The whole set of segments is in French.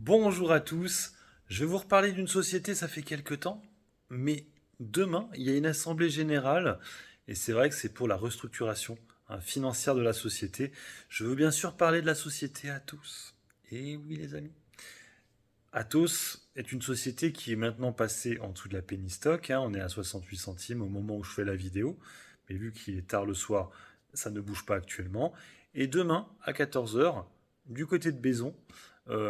Bonjour à tous, je vais vous reparler d'une société, ça fait quelque temps, mais demain, il y a une assemblée générale, et c'est vrai que c'est pour la restructuration financière de la société. Je veux bien sûr parler de la société Atos. Et oui les amis, Atos est une société qui est maintenant passée en dessous de la penny stock, on est à 68 centimes au moment où je fais la vidéo, mais vu qu'il est tard le soir, ça ne bouge pas actuellement. Et demain, à 14 heures, du côté de Bézon,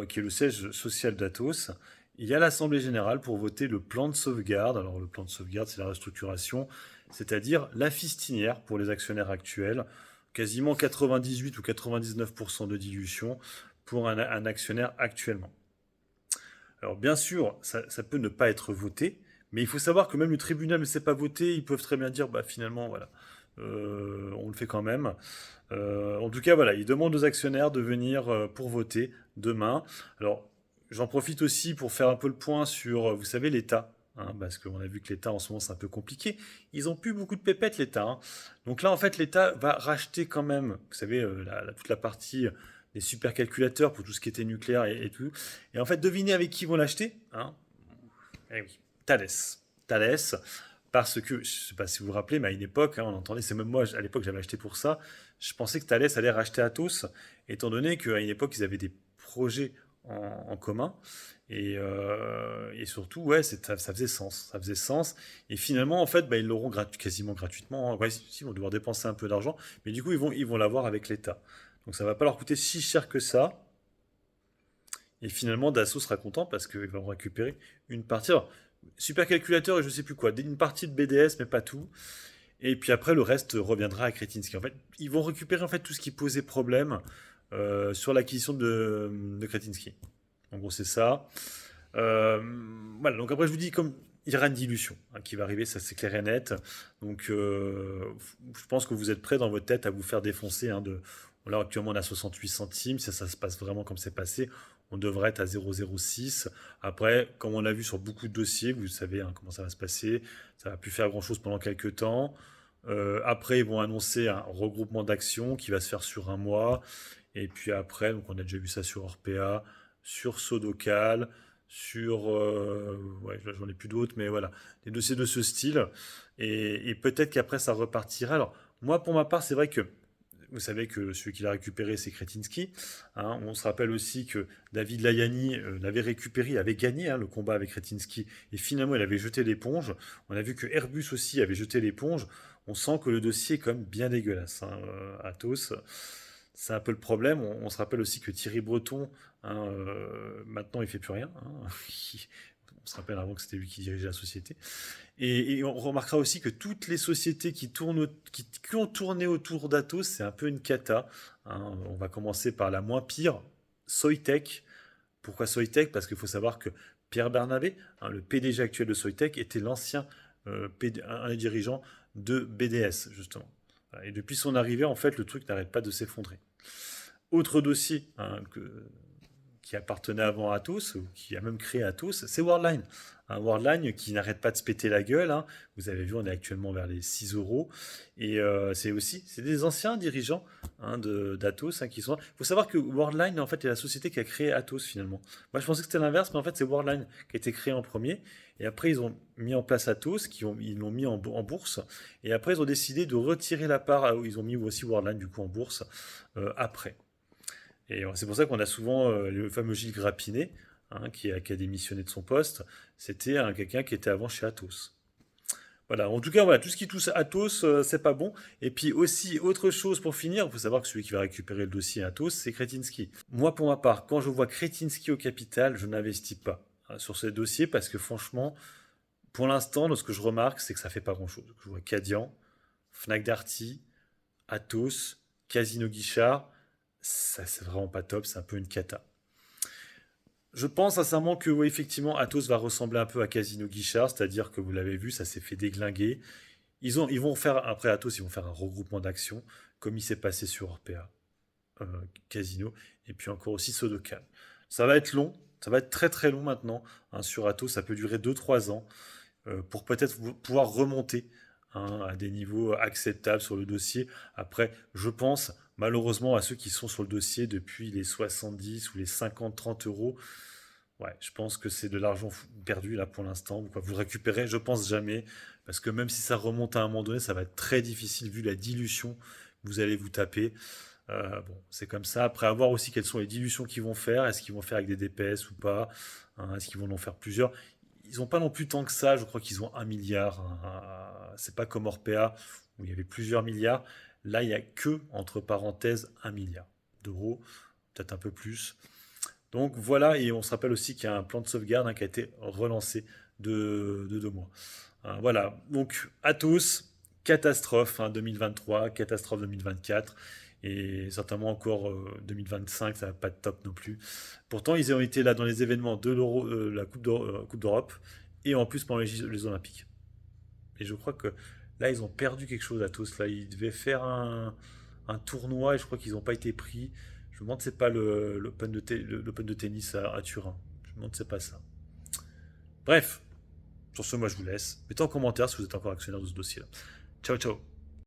qui est le siège social d'Atos, il y a l'Assemblée générale pour voter le plan de sauvegarde. Alors le plan de sauvegarde, c'est la restructuration, c'est-à-dire la fistinière pour les actionnaires actuels, quasiment 98 ou 99% de dilution pour un actionnaire actuellement. Alors bien sûr, ça peut ne pas être voté, mais il faut savoir que même le tribunal ne s'est pas voté, ils peuvent très bien dire, bah finalement, voilà, on le fait quand même. En tout cas, voilà, ils demandent aux actionnaires de venir pour voter demain. Alors, j'en profite aussi pour faire un peu le point sur, vous savez, l'État. Parce qu'on a vu que l'État en ce moment c'est un peu compliqué. Ils ont plus beaucoup de pépettes l'État. Donc là en fait l'État va racheter quand même, vous savez, toute la partie des supercalculateurs pour tout ce qui était nucléaire et tout. Et en fait devinez avec qui ils vont l'acheter, Eh oui, Thales. Thales, parce que, je ne sais pas si vous vous rappelez, mais à une époque, on entendait, c'est même moi, à l'époque, j'avais acheté pour ça, je pensais que Thales allait racheter Atos, étant donné qu'à une époque, ils avaient des projets en commun, et surtout, ouais, ça faisait sens, ça faisait sens, et finalement, en fait, ils l'auront quasiment gratuitement, ouais, si, ils vont devoir dépenser un peu d'argent, mais du coup, ils vont l'avoir avec l'État. Donc ça va pas leur coûter si cher que ça, et finalement, Dassault sera content parce qu'ils vont récupérer une partie. Alors, supercalculateur et je sais plus quoi, une partie de BDS, mais pas tout. Et puis après, le reste reviendra à Kretinsky. En fait, ils vont récupérer en fait tout ce qui posait problème sur l'acquisition de Kretinsky. En gros, c'est ça. Euh, voilà, donc après, je vous dis, comme il y aura une dilution qui va arriver, ça c'est clair et net. Donc, je pense que vous êtes prêts dans votre tête à vous faire défoncer. Là, actuellement, on a 68 centimes. Si ça se passe vraiment comme c'est passé, on devrait être à 0,06. Après, comme on l'a vu sur beaucoup de dossiers, vous savez comment ça va se passer. Ça va plus faire grand-chose pendant quelques temps. Après, ils vont annoncer un regroupement d'actions qui va se faire sur un mois. Et puis après, donc on a déjà vu ça sur Orpea, sur Sodocal, sur... ouais, j'en ai plus d'autres, mais voilà, des dossiers de ce style. Et peut-être qu'après, ça repartira. Alors, moi, pour ma part, c'est vrai que vous savez que celui qui l'a récupéré, c'est Kretinsky. On se rappelle aussi que David Layani l'avait récupéré, il avait gagné le combat avec Kretinsky, et finalement, il avait jeté l'éponge. On a vu que Airbus aussi avait jeté l'éponge. On sent que le dossier est quand même bien dégueulasse. Athos, c'est un peu le problème. On se rappelle aussi que Thierry Breton, maintenant, il fait plus rien. On se rappelle avant que c'était lui qui dirigeait la société. Et on remarquera aussi que toutes les sociétés qui ont tourné autour d'Atos, c'est un peu une cata. On va commencer par la moins pire, Soitec. Pourquoi Soitec? Parce qu'il faut savoir que Pierre Bernabé, le PDG actuel de Soitec, était l'ancien un des dirigeants de BDS, justement. Voilà. Et depuis son arrivée, en fait, le truc n'arrête pas de s'effondrer. Autre dossier qui appartenait avant à Atos, ou qui a même créé Atos, c'est Worldline. Un Worldline qui n'arrête pas de se péter la gueule. Vous avez vu, on est actuellement vers les 6 euros. Et c'est des anciens dirigeants d'Atos qui sont. Il faut savoir que Worldline, en fait, est la société qui a créé Atos finalement. Moi, je pensais que c'était l'inverse, mais en fait, c'est Worldline qui a été créé en premier. Et après, ils ont mis en place Atos, ils l'ont mis en bourse. Et après, ils ont décidé de retirer la part. Ils ont mis aussi Worldline, du coup, en bourse après. Et c'est pour ça qu'on a souvent le fameux Gilles Grappinet, qui a démissionné de son poste. C'était quelqu'un qui était avant chez Atos. Voilà, en tout cas, voilà, tout ce qui touche à Atos, c'est pas bon. Et puis aussi, autre chose pour finir, il faut savoir que celui qui va récupérer le dossier Atos, c'est Kretinsky. Moi, pour ma part, quand je vois Kretinsky au capital, je n'investis pas sur ces dossiers parce que franchement, pour l'instant, ce que je remarque, c'est que ça fait pas grand-chose. Je vois Cadian, Fnac Darty, Atos, Casino Guichard, ça c'est vraiment pas top, c'est un peu une cata. Je pense sincèrement que oui, effectivement, Atos va ressembler un peu à Casino Guichard, c'est-à-dire que vous l'avez vu, ça s'est fait déglinguer. Ils vont faire, après Atos, ils vont faire un regroupement d'actions, comme il s'est passé sur Orpea, euh, Casino, et puis encore aussi Sodokan. Ça va être long, ça va être très très long maintenant. Sur Atos, ça peut durer 2 3 ans pour peut-être pouvoir remonter à des niveaux acceptables sur le dossier. Après, je pense malheureusement à ceux qui sont sur le dossier depuis les 70 ou les 50, 30 euros. Ouais, je pense que c'est de l'argent perdu là pour l'instant. Quoi. Vous le récupérez, je pense jamais, parce que même si ça remonte à un moment donné, ça va être très difficile vu la dilution que vous allez vous taper. Bon, c'est comme ça. Après, à voir aussi quelles sont les dilutions qu'ils vont faire. Est-ce qu'ils vont faire avec des DPS ou pas, hein, est-ce qu'ils vont en faire plusieurs? Ils n'ont pas non plus tant que ça. Je crois qu'ils ont 1 milliard, hein. C'est pas comme Orpea où il y avait plusieurs milliards. Là, il y a que, entre parenthèses, 1 milliard d'euros, peut-être un peu plus. Donc voilà, et on se rappelle aussi qu'il y a un plan de sauvegarde, hein, qui a été relancé de 2 mois. Voilà, donc à tous, catastrophe, hein, 2023, catastrophe 2024, et certainement encore 2025, ça va pas être top non plus. Pourtant, ils ont été là dans les événements de l'Euro, la Coupe d'Europe, et en plus pendant les Olympiques. Et je crois que là, ils ont perdu quelque chose à tous. Là, ils devaient faire un tournoi et je crois qu'ils n'ont pas été pris. Je me demande si c'est pas l'Open de tennis à Turin. Je me demande si c'est pas ça. Bref, sur ce, moi je vous laisse. Mettez en commentaire si vous êtes encore actionnaire de ce dossier-là. Ciao, ciao.